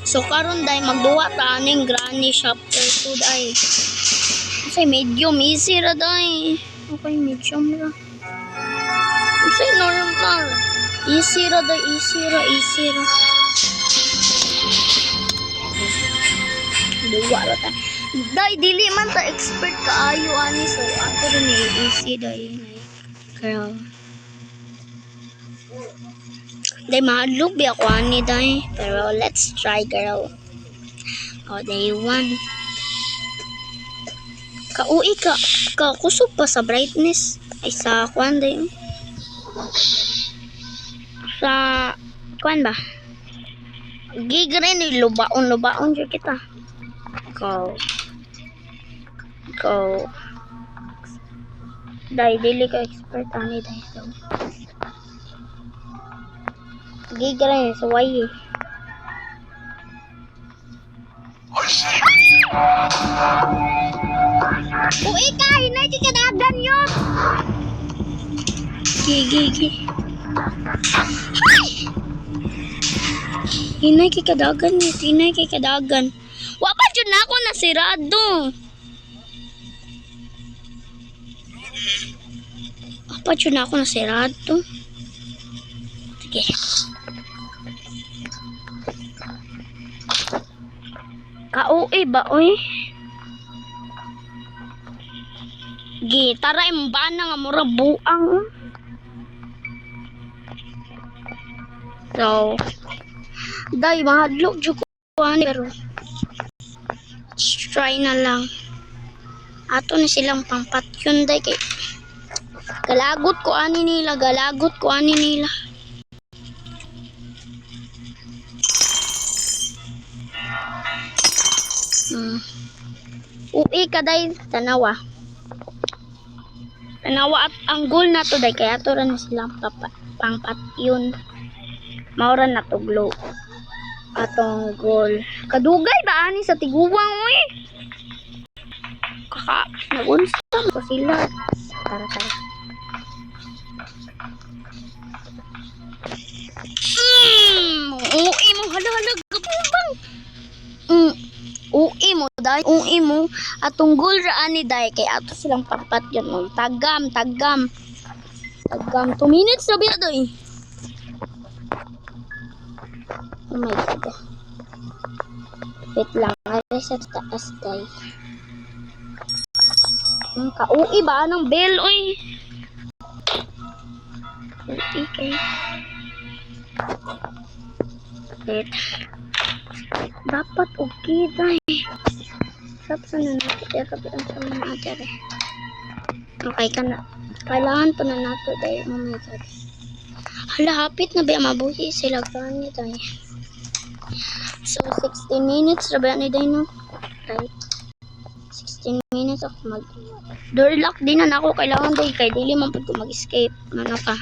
So karon day magduwa ta aning granny chapter 2 day. Kasi medium easy ra day. Okay, medium ra. Kasi normal. Easy ra day, easy ra. Duwa ra ta. Day dili man ta expert kaayo ani so ato rin easy day. Girl. Day mahadlok bi ako ani day. Pero let's try girl. Oh, day 1. Kauwi ka kusog pa sa brightness. Ay sa kuan day. Sa kuan ba? Gigre ni lubaon jud kita. Go. Day dili ka expert ani day so. Gigre ni sa way. Uy ka, hinay di kadagan yun. Gigi. Hay! Hinay kay kadagan. Wa pa jud na ako nasirado. Sige. Kauwi ba oy? Gitara imbana nga mura buang. So, day mahadlok jud ko ani pero let's try na lang. Ato ni silang pangpatyon day kay galagot ko ani nila. Uwi ka day tanawa at ang goal na to day kaya to rin silang pangpatyon. Maura na to glow. Atong goal. Kadugay ba ani sa tiguwang oy? Nagunsa ko sila. Tara. Uwi mo hala gapubang. Uwi mo atong goal ra ani day kay ato silang pangpatyon mo. Tagam. 2 minutes na biya doy. Oh my god. Wait lang, ay sa taas day. Kauwi ba ng bell oy? Uwi kay. Wait. Dapat okay day. Sapsa na natin kaya kapitan sa mga natin eh. Okay ka na. Kailangan pa na nato day. Oh my god. Hala, hapit na ba mabuhi sila gani day. So 16 minutes ra ba ni day no? Right. 16 minutes ako door lock din na ako kailangan day kay dili man pud ko mag-escape. Ano ka?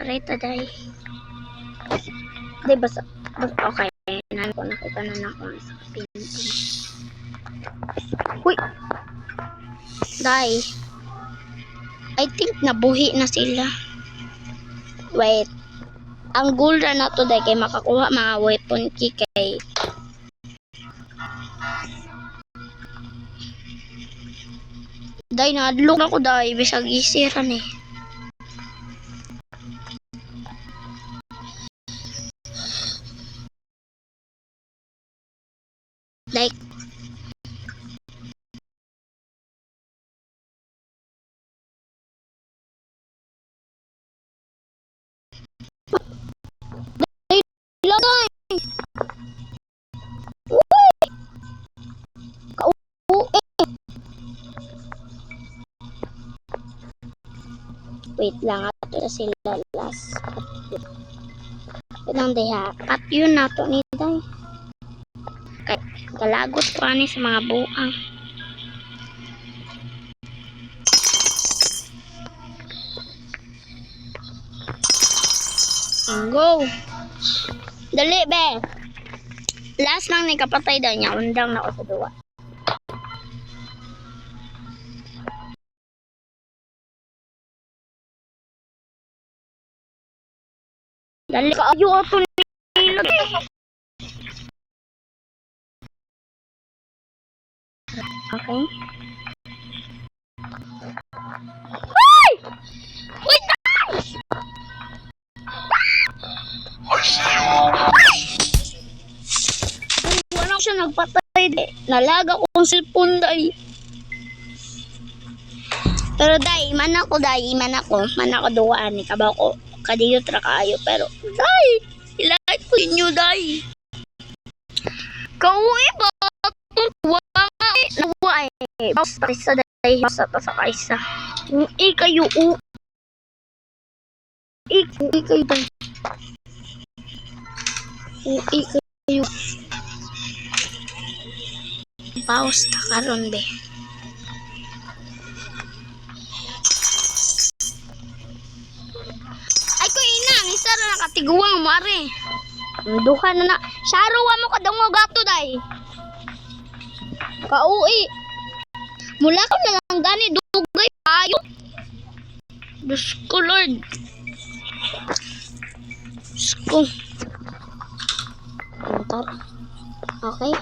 Reta day. Day basta okay. Nakita na ako sa painting. Huy! Day. I think nabuhi na sila. Wait. Ang goal na to day kay makakuha mga weapon key kay day nadlok ako day bisag isiran eh. Like day. Wait lang ato na sila last. Lang day ha. Cut yun nato ni day. Kay kalagot ko ani sa mga buang. Go. Dali be. Last lang ni kapatay daw niya. Undang na ako sa duwa. Dali ka ayo ato nila. Okay. Hoy! Hoy! Wala siya nagpatay di. Nalaga ko ang cellphone dai. Pero dai, man ako duwaan ni kabaw ko. Kadiyo tra kaayo pero dai, ilay ko inyo dai. Kauwi ba? Nawa eh. Basta isa dai sa kaisa. Kayo kayo dai. Kayo. Paus ta karon be. Ay ko inang isa ra nakatiguang mare. Duha na. Saro wa mo kadungo gato dai. Kauwi. Mula ko na lang gani dugay ayo. Diyos ko Lord. Diyos ko. Okay.